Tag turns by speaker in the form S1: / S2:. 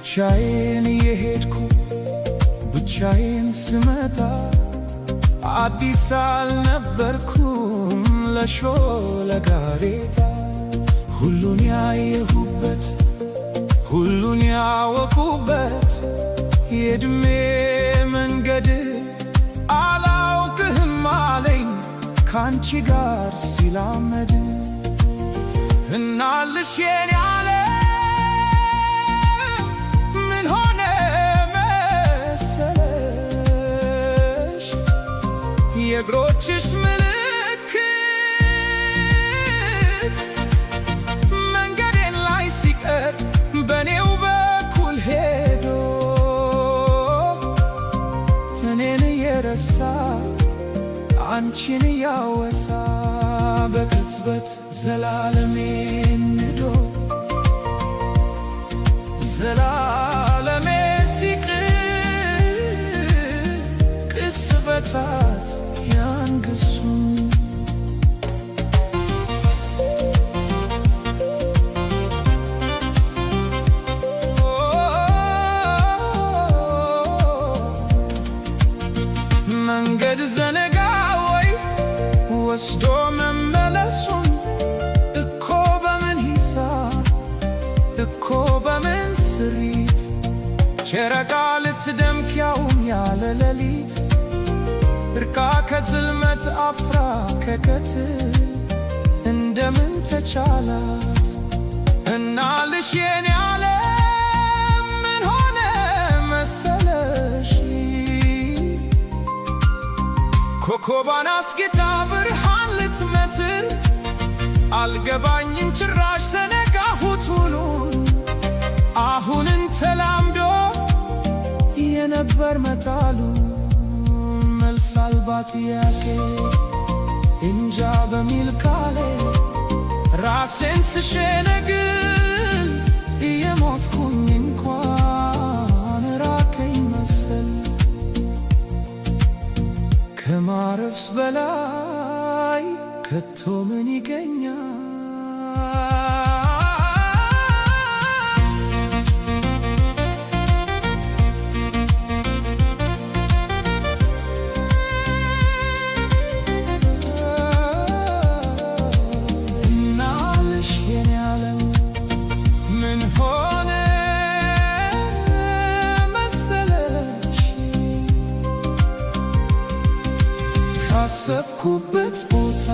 S1: ብቻዬን የሄድኩ ብቻዬን ስመጣ አዲስ አልነበርኩም ለሾለ ጋሬጣ ሁሉን ያየሁበት ሁሉን ያወኩበት የዕድሜ መንገድ አላውቅህም አለኝ ካንቺ ጋር ሲላመድ እናልሽ የኔ ዓለም ምን ሆነ መሰለሽ የእግሮችሽ ምልክት መንገዴን ላይ ሲቀር በኔው በኩል ሄዶ እኔን እየረሳ አንቺን እያወሳ በቅጽበት ዘላለሜን ንዶ ዘላለሜ ሲቅር ቅስፈታት ያንግሱ መንገድ ዘነጋ ወይ ወስዶ መመለሱን እኮ በምን ሂሳብ እኮ በምን ስሪት ጨረቃ ልትደምቅ ያውም ያለ ሌሊት እርቃ ከጽልመት አፍራ ከቀትር እንደምን ተቻላት እናልሽ የኔ ዓለም ምን ሆነ መሰለሽ ኮከቧን አስጌጣ ብርሃን ልትመትር አልገባኝም ጭራሽ ዘነጋሁት ውሉን አሁንን ተላምዶ የነበር መጣሉ መልስ አልባ ጥያቄ እንጃ በሚል ቃሌ ራሴን ስሸነግል እየሞትኩኝ እንኳን ራቀኝ መሰል ከማረፍስ በላይ ከቶ ምን ይገኛል? እናልሽ የኔ ዓለም ምን ሆነ መሰለሽ ካሰብኩበት ቦታ